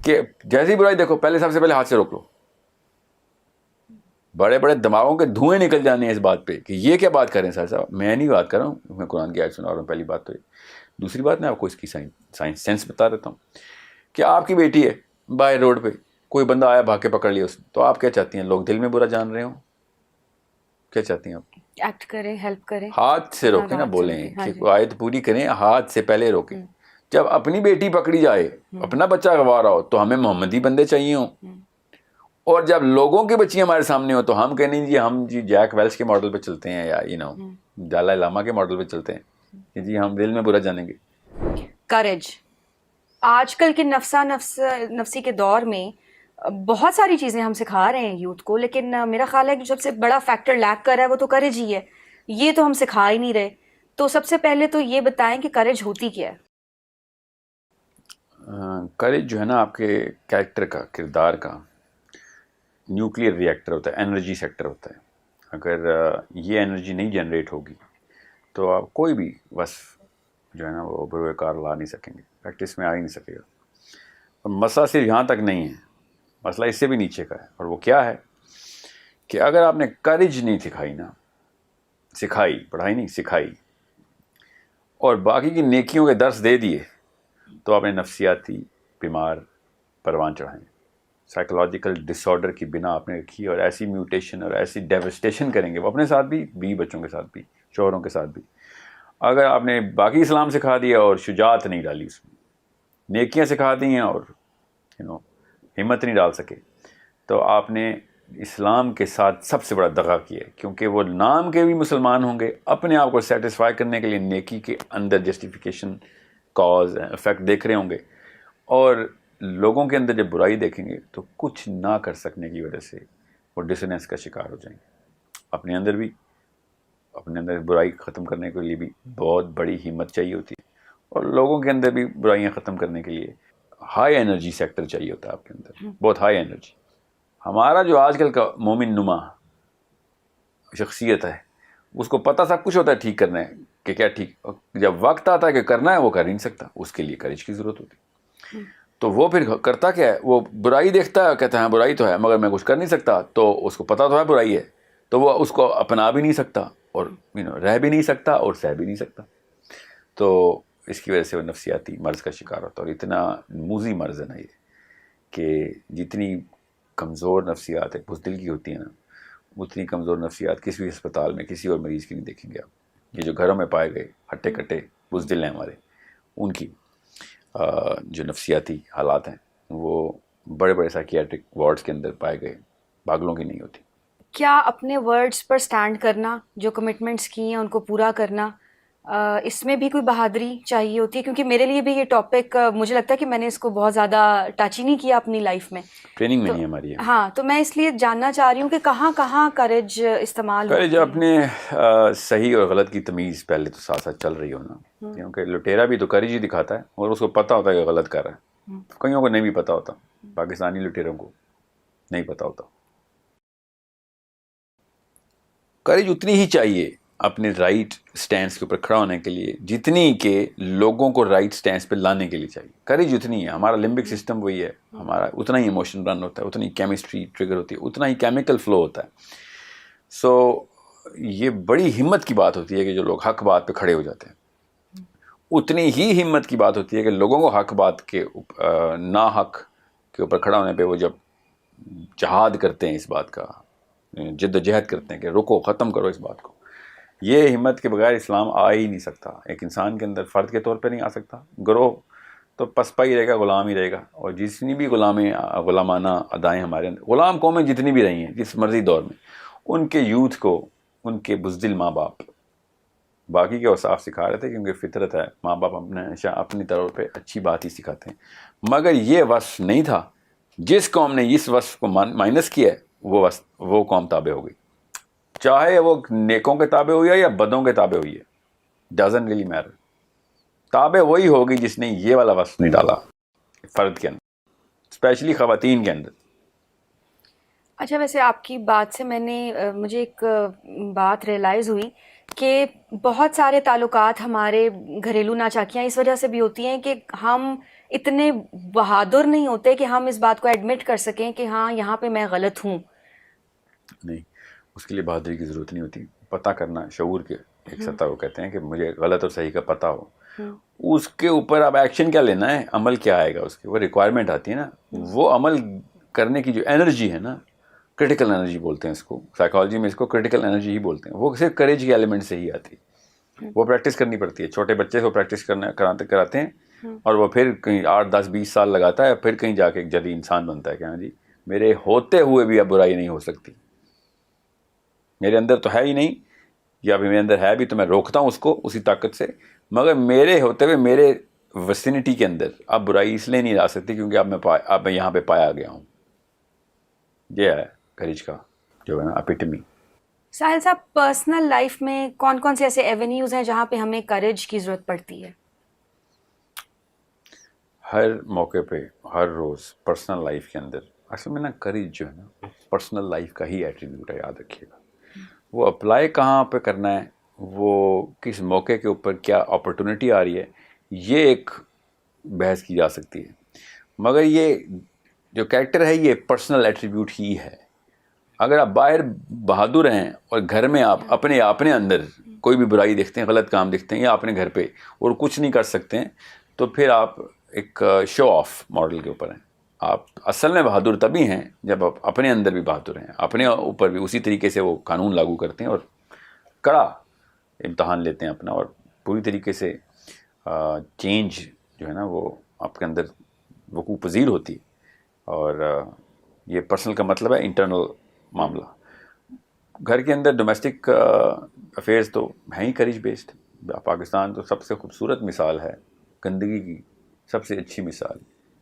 کہ جیسی برائی دیکھو پہلے سب سے پہلے ہاتھ سے روک لو. بڑے بڑے دماغوں کے دھوئیں نکل جانے ہیں اس بات پہ کہ یہ کیا بات کر رہے ہیں سر صاحب. میں نہیں بات کر رہا ہوں, میں قرآن کی آیت سنا رہا ہوں. پہلی بات تو یہ. دوسری بات میں آپ کو اس کی سائنس سینس بتا دیتا ہوں کہ آپ کی بیٹی ہے باہر روڈ پہ, کوئی بندہ آیا بھاگ کے پکڑ لیا اس نے, تو آپ کیا چاہتی ہیں؟ لوگ دل میں برا جان رہے ہوں, کیا چاہتی ہیں آپ؟ ایکٹ کریں, ہیلپ کریں, ہاتھ سے روکیں نا, بولیں کہ آیت پوری کریں, ہاتھ سے پہلے روکیں. جب اپنی بیٹی پکڑی جائے, اپنا بچہ گوارا ہو, تو ہمیں محمدی بندے چاہیے ہوں. اور جب لوگوں کی بچیاں ہمارے سامنے ہو تو ہم کہیں جی ہم جی جیک ویلس کے ماڈل پہ چلتے ہیں, یا دلائی لاما کے ماڈل پہ چلتے ہیں کہ جی ہم دل میں برا جانیں گے. کریج آج کل کے نفسی کے دور میں بہت ساری چیزیں ہم سکھا رہے ہیں یوتھ کو, لیکن میرا خیال ہے کہ سب سے بڑا فیکٹر لیک کر رہا ہے وہ تو کریج ہی ہے. یہ تو ہم سکھا ہی نہیں رہے. تو سب سے پہلے تو یہ بتائیں کہ کریج ہوتی کیا ہے؟ کریج جو ہے نا آپ کے کریکٹر کا, کردار کا نیوکلیر ری ایکٹر ہوتا ہے, انرجی سیکٹر ہوتا ہے. اگر یہ انرجی نہیں جنریٹ ہوگی تو آپ کوئی بھی وصف جو ہے نا وہ بروئے کار لا نہیں سکیں گے, پریکٹس میں آ ہی نہیں سکے گا. اور مسئلہ صرف یہاں تک نہیں ہے, مسئلہ اس سے بھی نیچے کا ہے. اور وہ کیا ہے کہ اگر آپ نے کریج نہیں سکھائی نا, سکھائی, پڑھائی نہیں سکھائی, اور باقی کی نیکیوں کے درس دے دیے, تو آپ نے نفسیاتی بیمار پروان چڑھائیں. سائیکولوجیکل ڈس آرڈر کی بنا آپ نے رکھی, اور ایسی میوٹیشن اور ایسی ڈیوسٹیشن کریں گے وہ اپنے ساتھ بھی, بیوی بچوں کے ساتھ بھی, شوہروں کے ساتھ بھی. اگر آپ نے باقی اسلام سکھا دیا اور شجاعت نہیں ڈالی اس میں, نیکیاں سکھا دی ہیں اور ہمت نہیں ڈال سکے, تو آپ نے اسلام کے ساتھ سب سے بڑا دغا کیا ہے. کیونکہ وہ نام کے بھی مسلمان ہوں گے, اپنے آپ کو سیٹسفائی کرنے کے لیے نیکی کے اندر جسٹیفیکیشن, کاز, افیکٹ دیکھ رہے ہوں گے, اور لوگوں کے اندر جب برائی دیکھیں گے تو کچھ نہ کر سکنے کی وجہ سے وہ ڈسنس کا شکار ہو جائیں گے. اپنے اندر برائی ختم کرنے کے لیے بھی بہت بڑی ہمت چاہیے ہوتی ہے, اور لوگوں کے اندر بھی برائیاں ختم کرنے کے لیے ہائی انرجی سیکٹر چاہیے ہوتا ہے آپ کے اندر, بہت ہائی انرجی. ہمارا جو آج کل کا مومن نما شخصیت ہے, اس کو پتہ سب کچھ ہوتا ہے ٹھیک کرنا ہے کہ کیا ٹھیک, جب وقت آتا ہے کہ کرنا ہے وہ کر ہی نہیں سکتا, اس کے لیے کریج کی ضرورت ہوتی ہے. تو وہ پھر کرتا کیا ہے, وہ برائی دیکھتا ہے, کہتا ہے برائی تو ہے مگر میں کچھ کر نہیں سکتا, تو اس کو پتہ تو ہے برائی ہے, تو وہ اس کو اپنا بھی نہیں سکتا, اور رہ بھی نہیں سکتا, اور سہ بھی نہیں سکتا. تو اس کی وجہ سے وہ نفسیاتی مرض کا شکار ہوتا ہے. اور اتنا موذی مرض ہے نا یہ, کہ جتنی کمزور نفسیات ہے بزدل کی ہوتی ہیں نا, اتنی کمزور نفسیات کسی بھی ہسپتال میں کسی اور مریض کی نہیں دیکھیں گے آپ. یہ جو گھروں میں پائے گئے ہٹے کٹے بزدل ہیں ہمارے, ان کی جو نفسیاتی حالات ہیں وہ بڑے بڑے سائکیاٹرک وارڈز کے اندر پائے گئے پاگلوں کی نہیں ہوتی. کیا اپنے ورڈز پر سٹینڈ کرنا, جو کمٹمنٹس کی ہیں ان کو پورا کرنا, اس میں بھی کوئی بہادری چاہیے ہوتی ہے؟ کیونکہ میرے لیے بھی یہ ٹاپک مجھے لگتا ہے کہ میں نے اس کو بہت زیادہ ٹچ ہی نہیں کیا اپنی لائف میں. ٹریننگ میں نہیں ہے ہماری. ہاں, تو میں اس لیے جاننا چاہ رہی ہوں کہ کہاں کہاں کریج استعمال ہوتی ہے. جب اپنے صحیح اور غلط کی تمیز پہلے تو ساتھ ساتھ چل رہی ہو نا, کیونکہ لٹیرا بھی تو کریج ہی دکھاتا ہے, اور اس کو پتہ ہوتا ہے کہ غلط کر رہا ہے. کئیوں کو نہیں بھی پتہ ہوتا, پاکستانی لٹیروں کو نہیں پتہ ہوتا. کریج اتنی ہی چاہیے اپنے رائٹ سٹینس کے اوپر کھڑا ہونے کے لیے جتنی کہ لوگوں کو رائٹ سٹینس پہ لانے کے لیے چاہیے. کریج اتنی ہے, ہمارا لمبک سسٹم وہی ہے, ہمارا اتنا ہی ایموشن رن ہوتا ہے, اتنی کیمسٹری ٹریگر ہوتی ہے, اتنا ہی کیمیکل فلو ہوتا ہے. سو یہ بڑی ہمت کی بات ہوتی ہے کہ جو لوگ حق بات پہ کھڑے ہو جاتے ہیں. اتنی ہی ہمت کی بات ہوتی ہے کہ لوگوں کو حق بات کے نا حق کے اوپر کھڑا ہونے پہ وہ جب جہاد کرتے ہیں, اس بات کا جد و جہد کرتے ہیں کہ رکو, ختم کرو اس بات کو. یہ ہمت کے بغیر اسلام آ ہی نہیں سکتا. ایک انسان کے اندر فرد کے طور پہ نہیں آ سکتا. گروہ تو پسپا ہی رہے گا, غلام ہی رہے گا. اور جتنی بھی غلامانہ ادائیں ہمارے اندر, غلام قومیں جتنی بھی رہی ہیں جس مرضی دور میں, ان کے یوتھ کو ان کے بزدل ماں باپ باقی کے اوصاف سکھا رہے تھے, کیونکہ فطرت ہے, ماں باپ اپنی طور پہ اچھی بات ہی سکھاتے ہیں. مگر یہ وصف نہیں تھا. جس قوم نے اس وصف کو مائنس کیا ہے وہ قوم تابع ہو گئی, چاہے وہ نیکوں کے تابع ہوئی ہے یا بدوں کے تابع ہوئی ہے, ڈزنٹ ریلی میٹر. تابع وہی ہوگی جس نے یہ والا وصف نہیں ڈالا فرد کے اندر, اسپیشلی خواتین کے اندر. اچھا, ویسے آپ کی بات سے مجھے ایک بات ریئلائز ہوئی کہ بہت سارے تعلقات ہمارے گھریلو ناچاکیاں اس وجہ سے بھی ہوتی ہیں کہ ہم اتنے بہادر نہیں ہوتے کہ ہم اس بات کو ایڈمٹ کر سکیں کہ ہاں یہاں پہ میں غلط ہوں. نہیں, اس کے لیے بہادری کی ضرورت نہیں ہوتی. پتہ کرنا, شعور کے ایک سطح کو کہتے ہیں کہ مجھے غلط اور صحیح کا پتہ ہو. اس کے اوپر اب ایکشن کیا لینا ہے, عمل کیا آئے گا, اس کی وہ ریکوائرمنٹ آتی ہے نا. وہ عمل کرنے کی جو انرجی ہے نا, کرٹیکل انرجی بولتے ہیں اس کو, سائیکالوجی میں اس کو کرٹیکل انرجی ہی بولتے ہیں. وہ صرف کریج کے ایلیمنٹ سے ہی آتی ہے. وہ پریکٹس کرنی پڑتی ہے. چھوٹے بچے سے وہ پریکٹس کراتے ہیں اور وہ پھر کہیں 8 10 20 سال لگاتا ہے, پھر کہیں جا کے ایک جدید انسان بنتا ہے کہ ہاں جی میرے ہوتے ہوئے بھی اب برائی نہیں ہو سکتی. میرے اندر تو ہے ہی نہیں, یا ابھی میرے اندر ہے بھی تو میں روکتا ہوں اس کو اسی طاقت سے, مگر میرے ہوتے ہوئے میرے وسینٹی کے اندر اب برائی اس لیے نہیں آ سکتی کیونکہ اب میں یہاں پہ پایا گیا ہوں. یہ ہے کریج کا جو ہے نا اپیٹمی. ساحل صاحب, پرسنل لائف میں کون کون سے ایسے ایونیوز ہیں جہاں پہ ہمیں کریج کی ضرورت پڑتی ہے؟ ہر موقع پہ, ہر روز پرسنل لائف کے اندر اصل میں نا کریج جو ہے نا پرسنل لائف کا ہی ایٹریبیوٹ ہے, یاد رکھیے گا. وہ اپلائی کہاں پہ کرنا ہے, وہ کس موقع کے اوپر کیا اپرچونٹی آ رہی ہے, یہ ایک بحث کی جا سکتی ہے. مگر یہ جو کریکٹر ہے یہ پرسنل ایٹریبیوٹ ہی ہے. اگر آپ باہر بہادر ہیں اور گھر میں آپ اپنے اندر کوئی بھی برائی دیکھتے ہیں, غلط کام دیکھتے ہیں, یا اپنے گھر پہ اور کچھ نہیں کر سکتے ہیں, تو پھر آپ ایک شو آف ماڈل کے اوپر ہیں. آپ اصل میں بہادر تبھی ہیں جب آپ اپنے اندر بھی بہادر ہیں, اپنے اوپر بھی اسی طریقے سے وہ قانون لاگو کرتے ہیں اور کڑا امتحان لیتے ہیں اپنا, اور پوری طریقے سے چینج جو ہے نا وہ آپ کے اندر وقوع پذیر ہوتی. اور یہ پرسنل کا مطلب ہے انٹرنل معاملہ. گھر کے اندر ڈومیسٹک افیئرز تو ہیں ہی کریج بیسڈ. پاکستان تو سب سے خوبصورت مثال ہے گندگی کی, سب سے اچھی مثال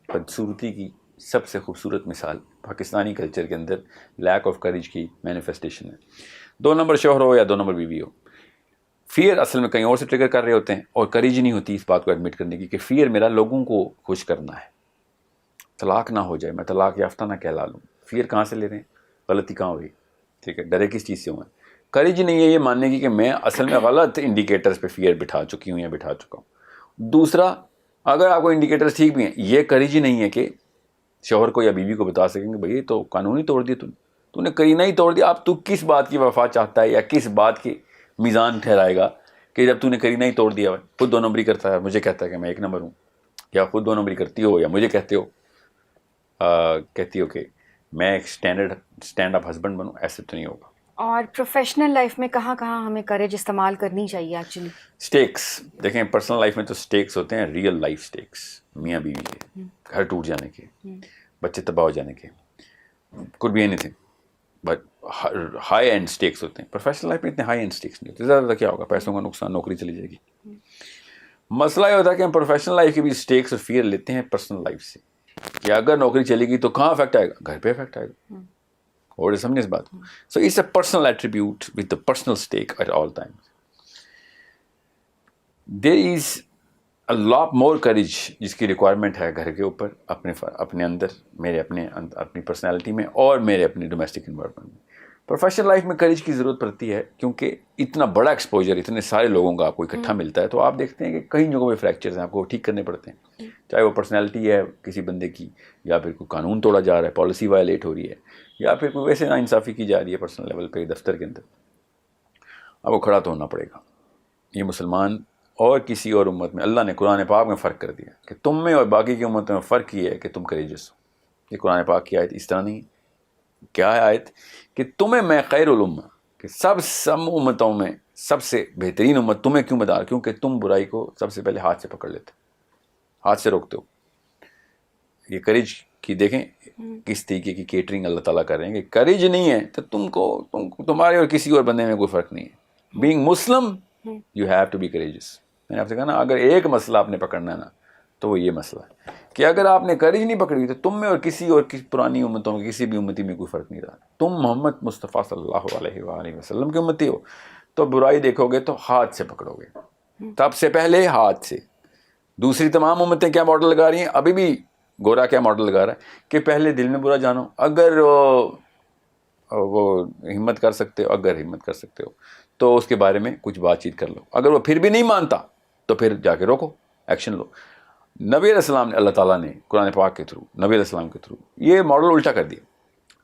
بدصورتی کی, سب سے خوبصورت مثال پاکستانی کلچر کے اندر لیک آف کریج کی مینیفیسٹیشن ہے. 2 نمبر شوہر ہو یا 2 نمبر بیوی ہو, فیئر اصل میں کہیں اور سے ٹریگر کر رہے ہوتے ہیں, اور کریج نہیں ہوتی اس بات کو ایڈمٹ کرنے کی کہ فیئر میرا لوگوں کو خوش کرنا ہے, طلاق نہ ہو جائے, میں طلاق یافتہ نہ کہلا لوں. فیئر کہاں سے لے رہے ہیں, غلطی کہاں ہوئی, ٹھیک ہے, ڈرے کس چیز سے ہوں. کریج نہیں ہے یہ ماننے کی کہ میں اصل میں غلط انڈیکیٹرز پہ فیئر بٹھا چکی ہوں یا بٹھا چکا ہوں. دوسرا, اگر آپ کو انڈیکیٹرز ٹھیک بھی ہیں, یہ کریج ہی نہیں ہے کہ شوہر کو یا بیوی کو بتا سکیں کہ بھئی تو قانون ہی توڑ دیا, تو نے کرینہ ہی توڑ دیا. اب تو کس بات کی وفا چاہتا ہے یا کس بات کی میزان ٹھہرائے گا کہ جب تو نے کرینہ ہی توڑ دیا ہے, خود 2 نمبری کرتا ہے, مجھے کہتا ہے کہ میں 1 نمبر ہوں, یا خود 2 نمبری کرتی ہو یا مجھے کہتی ہو کہ میں ایک اسٹینڈ اپ ہسبینڈ بنوں. ایسے تو نہیں ہوگا. اور پروفیشنل لائف میں کہاں کہاں ہمیں کریج استعمال کرنی چاہیے ایکچولی؟ سٹیکس دیکھیں, پرسنل لائف میں تو سٹیکس ہوتے ہیں, ریئل لائف سٹیکس, میاں بیوی کے, گھر ٹوٹ جانے کے, بچے تباہ ہو جانے کے, could be anything, but high and stakes ہوتے ہیں. پروفیشنل لائف میں اتنے ہائی اینڈ سٹیکس نہیں ہوتے. زیادہ زیادہ کیا ہوگا, پیسوں کا نقصان, نوکری چلی جائے گی. مسئلہ یہ ہوتا ہے کہ ہم پروفیشنل لائف کے بھی سٹیکس اور فیئر لیتے ہیں پرسنل لائف سے, کہ اگر نوکری چلے گی تو کہاں افیکٹ آئے گا, گھر پہ افیکٹ آئے گا. اور سمجھے اس بات کو. So it's a personal attribute with the personal stake at all times. There is a lot more courage جس کی ریکوائرمنٹ ہے گھر کے اوپر, اپنے اندر, میرے اپنی پرسنالٹی میں, اور میرے اپنے ڈومیسٹک انوائرمنٹ میں. پروفیشنل لائف میں کریج کی ضرورت پڑتی ہے کیونکہ اتنا بڑا ایکسپوجر, اتنے سارے لوگوں کا آپ کو اکٹھا ملتا ہے, تو آپ دیکھتے ہیں کہ کئی جگہوں پہ فریکچرز ہیں, آپ کو ٹھیک کرنے پڑتے ہیں. چاہے وہ پرسنالٹی ہے کسی بندے کی, یا پھر کوئی قانون توڑا جا رہا ہے, پالیسی وائلیٹ ہو رہی ہے, یا پھر کوئی ویسے ناانصافی کی جا رہی ہے پرسنل لیول پہ دفتر کے اندر. اب وہ کھڑا تو ہونا پڑے گا. یہ مسلمان اور کسی اور امت میں اللہ نے قرآن پاک میں فرق کر دیا کہ تم میں اور باقی کی امتوں میں فرق یہ ہے کہ تم کریجس ہو. یہ قرآن پاک کی آیت اس طرح نہیں. کیا ہے آیت, کہ تمہیں میں خیر الامہ, کہ سب امتوں میں سب سے بہترین امت تمہیں کیوں بتا, کیونکہ تم برائی کو سب سے پہلے ہاتھ سے پکڑ لیتے, ہاتھ سے روکتے ہو. یہ کریج کی دیکھیں کس طریقے کی کیٹرنگ اللہ تعالیٰ کر رہے ہیں, کہ کریج نہیں ہے تو تمہارے اور کسی اور بندے میں کوئی فرق نہیں ہے. Being Muslim you have to be courageous. میں نے آپ سے کہا نا, اگر ایک مسئلہ آپ نے پکڑنا ہے نا تو وہ یہ مسئلہ ہے کہ اگر آپ نے کریج نہیں پکڑی تو تم میں اور کسی پرانی امتوں میں کسی بھی امتی میں کوئی فرق نہیں رہا. تم محمد مصطفیٰ صلی اللہ علیہ وآلہ وسلم کی امتی ہو, تو برائی دیکھو گے تو ہاتھ سے پکڑو گے, سب سے پہلے ہاتھ سے. دوسری تمام امتیں کیا ماڈل لگا رہی ہیں, ابھی بھی گورا کیا ماڈل لگا رہا ہے کہ پہلے دل میں برا جانو, اگر وہ ہمت کر سکتے ہو تو اس کے بارے میں کچھ بات چیت کر لو, اگر وہ پھر بھی نہیں مانتا تو پھر جا کے روکو, ایکشن لو. نبی علیہ السلام نے, اللہ تعالیٰ نے قرآن پاک کے تھرو, نبی علیہ السلام کے تھرو یہ ماڈل الٹا کر دیا,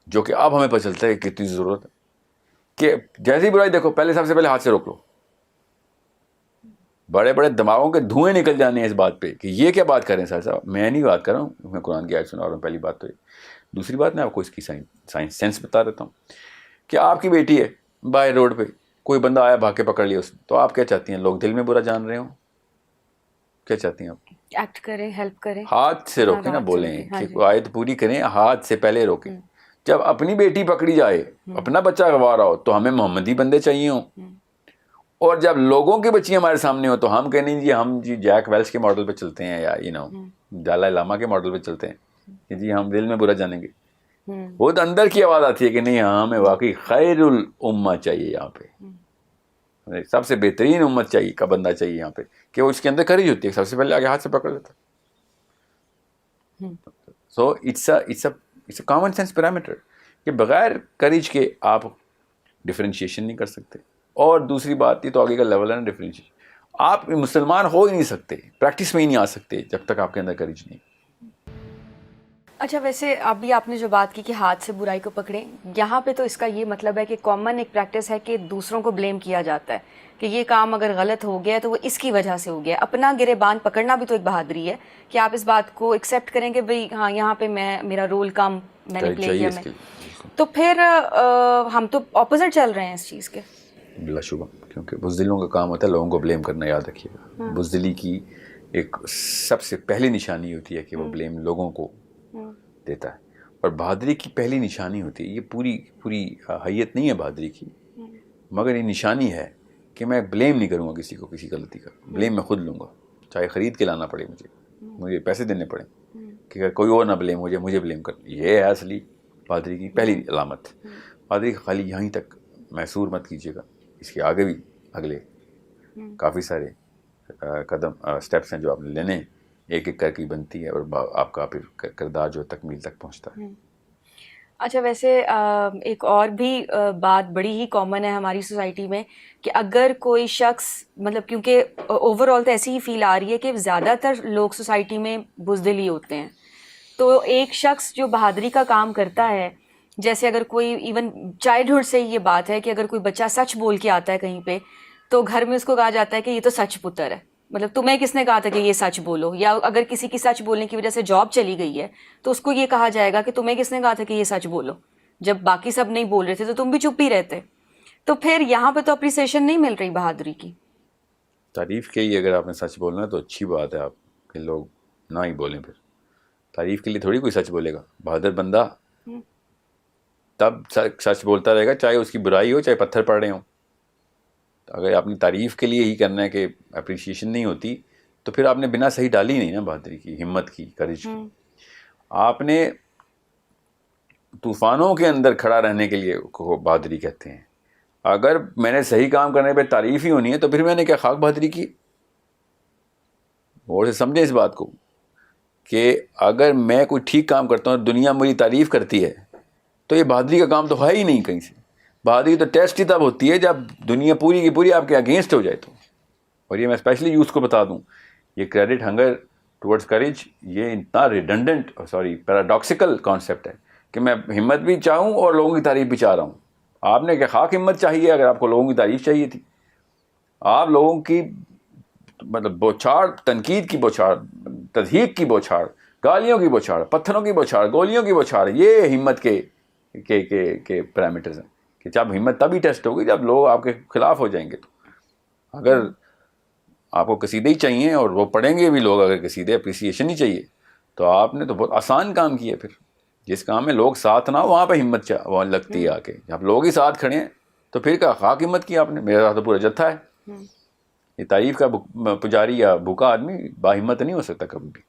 جو کہ اب ہمیں پتہ چلتا ہے کہ کتنی ضرورت ہے کہ جیسی برائی دیکھو پہلے سب سے پہلے ہاتھ سے روک لو. بڑے بڑے دماغوں کے دھوئیں نکل جانے ہیں اس بات پہ کہ یہ کیا بات کر رہے ہیں سر صاحب. میں نہیں بات کر رہا ہوں, میں قرآن کی آیت سنا رہا ہوں. پہلی بات تو یہ. دوسری بات میں آپ کو اس کی سائنس سینس بتا دیتا ہوں کہ آپ کی بیٹی ہے باہر روڈ پہ, کوئی بندہ آیا بھاگ کے پکڑ لیا اس نے, تو آپ کیا چاہتی ہیں؟ لوگ دل میں برا جان رہے ہوں, کیا چاہتی ہیں آپ؟ ایکٹ کریں, ہیلپ کریں, ہاتھ سے روکیں نا, بولیں کہ آیت پوری کریں, ہاتھ سے پہلے روکیں. جب اپنی بیٹی پکڑی جائے, اپنا بچہ گوارا ہو, تو ہمیں محمدی بندے چاہیے ہوں. اور جب لوگوں کی بچی ہمارے سامنے ہو تو ہم کہیں جی ہم جی جیک ویلس کے ماڈل پہ چلتے ہیں یا دلائی لاما کے ماڈل پہ چلتے ہیں کہ جی ہم دل میں برا جانیں گے. وہ تو اندر کی آواز آتی ہے کہ نہیں, ہمیں واقعی خیر الامہ چاہیے یہاں پہ, سب سے بہترین امت چاہیے کا بندہ چاہیے یہاں پہ, کہ وہ اس کے اندر کریج ہوتی ہے, سب سے پہلے آگے ہاتھ سے پکڑ لیتا. So it's a common sense parameter کہ بغیر کریج کے آپ ڈفرینشیشن نہیں کر سکتے. اور دوسری بات, یہ تو آگے کا لیول ہے نا ڈفرینشیشن, آپ مسلمان ہو ہی نہیں سکتے, پریکٹس میں ہی نہیں آ سکتے جب تک آپ کے اندر کریج نہیں. اچھا, ویسے ابھی آپ نے جو بات کی کہ ہاتھ سے برائی کو پکڑیں, یہاں پہ تو اس کا یہ مطلب ہے کہ کامن ایک پریکٹس ہے کہ دوسروں کو بلیم کیا جاتا ہے کہ یہ کام اگر غلط ہو گیا تو وہ اس کی وجہ سے ہو گیا. اپنا گریبان پکڑنا بھی تو ایک بہادری ہے کہ آپ اس بات کو ایکسیپٹ کریں کہ بھئی ہاں یہاں پہ میرا رول کم میں نے پلے کیا. میں تو پھر ہم تو اپوزٹ چل رہے ہیں اس چیز کے. بلا شبہ, کیونکہ بزدلوں کا کام ہوتا ہے لوگوں کو بلیم کرنا. یاد رکھیے گا, بزدلی کی ایک سب سے پہلی نشانی ہوتی ہے کہ وہ بلیم لوگوں کو دیتا ہے, اور بہادری کی پہلی نشانی ہوتی ہے, یہ پوری حیت نہیں ہے بہادری کی, مگر یہ نشانی ہے کہ میں بلیم نہیں کروں گا کسی کو کسی غلطی کا. بلیم میں خود لوں گا, چاہے خرید کے لانا پڑے مجھے پیسے دینے پڑے, کہ کوئی اور نہ بلیم ہو جائے, مجھے بلیم کر. یہ ہے اصلی بہادری کی پہلی علامت. بہادری کا خالی یہیں تک محصور مت کیجیے گا, اس کے آگے بھی اگلے کافی سارے قدم اسٹیپس ہیں جو آپ نے لینے ہیں, ایک ایک کر کے بنتی ہے, اور آپ کا پھر کردار جو تکمیل تک پہنچتا ہے. اچھا, ویسے ایک اور بھی بات بڑی ہی کامن ہے ہماری سوسائٹی میں کہ اگر کوئی شخص, مطلب کیونکہ اوور آل تو ایسی ہی فیل آ رہی ہے کہ زیادہ تر لوگ سوسائٹی میں بزدل ہی ہوتے ہیں, تو ایک شخص جو بہادری کا کام کرتا ہے, جیسے اگر کوئی ایون چائلڈہڈ سے یہ بات ہے کہ اگر کوئی بچہ سچ بول کے آتا ہے کہیں پہ, تو گھر میں اس کو کہا جاتا ہے کہ یہ تو سچ پتر ہے, مطلب تمہیں کس نے کہا تھا کہ یہ سچ بولو. یا اگر کسی کی سچ بولنے کی وجہ سے جاب چلی گئی ہے تو اس کو یہ کہا جائے گا کہ تمہیں کس نے کہا تھا کہ یہ سچ بولو, جب باقی سب نہیں بول رہے تھے تو تم بھی چپ ہی رہتے. تو پھر یہاں پہ تو اپریسیشن نہیں مل رہی بہادری کی. تعریف کے لیے اگر آپ نے سچ بولنا ہے تو اچھی بات ہے, آپ کہ لوگ نہ ہی بولیں. پھر تعریف کے لیے تھوڑی کوئی سچ بولے گا. بہادر بندہ تب سچ بولتا رہے گا چاہے اس کی برائی ہو, چاہے پتھر پڑ رہے ہوں. اگر آپ نے تعریف کے لیے ہی کرنا ہے کہ اپریشیشن نہیں ہوتی, تو پھر آپ نے بنا صحیح ڈالی نہیں نا بہادری کی, ہمت کی, کریج کی. آپ نے طوفانوں کے اندر کھڑا رہنے کے لیے کو بہادری کہتے ہیں. اگر میں نے صحیح کام کرنے پہ تعریف ہی ہونی ہے تو پھر میں نے کیا خاک بہادری کی. اور سے سمجھیں اس بات کو کہ اگر میں کوئی ٹھیک کام کرتا ہوں, دنیا میری تعریف کرتی ہے, تو یہ بہادری کا کام تو ہے ہی نہیں کہیں سے. بہادری تو ٹیسٹ ہی تب ہوتی ہے جب دنیا پوری کی پوری آپ کے اگینسٹ ہو جائے تو. اور یہ میں اسپیشلی یوتھ کو بتا دوں, یہ کریڈٹ ہنگر ٹورڈز کریج یہ اتنا ریڈنڈنٹ پیراڈاکسیکل کانسیپٹ ہے کہ میں ہمت بھی چاہوں اور لوگوں کی تعریف بھی چاہ رہا ہوں. آپ نے کیا خاک ہمت چاہیے اگر آپ کو لوگوں کی تعریف چاہیے تھی. آپ لوگوں کی مطلب بوچھاڑ, تنقید کی بوچھاڑ, تضحیق کی بوچھاڑ, گالیوں کی بوچھاڑ, پتھروں کی بوچھاڑ, گولیوں کی بوچھاڑ, یہ ہمت کے پیرامیٹرز ہیں. کہ جب ہمت تبھی ٹیسٹ ہوگی جب لوگ آپ کے خلاف ہو جائیں گے. تو اگر آپ کو قصیدے ہی چاہیے اور وہ پڑھیں گے بھی لوگ, اگر قصیدے اپریسیشن ہی چاہیے, تو آپ نے تو بہت آسان کام کیا. پھر جس کام میں لوگ ساتھ نہ ہو وہاں پہ ہمت وہاں لگتی ہے. آ کے جب لوگ ہی ساتھ کھڑے ہیں تو پھر کیا خاک ہمت کی آپ نے. میرے ساتھ تو پورا جتھا ہے. یہ تعریف کا پجاری یا بھوکا آدمی با ہمت نہیں ہو سکتا کبھی بھی.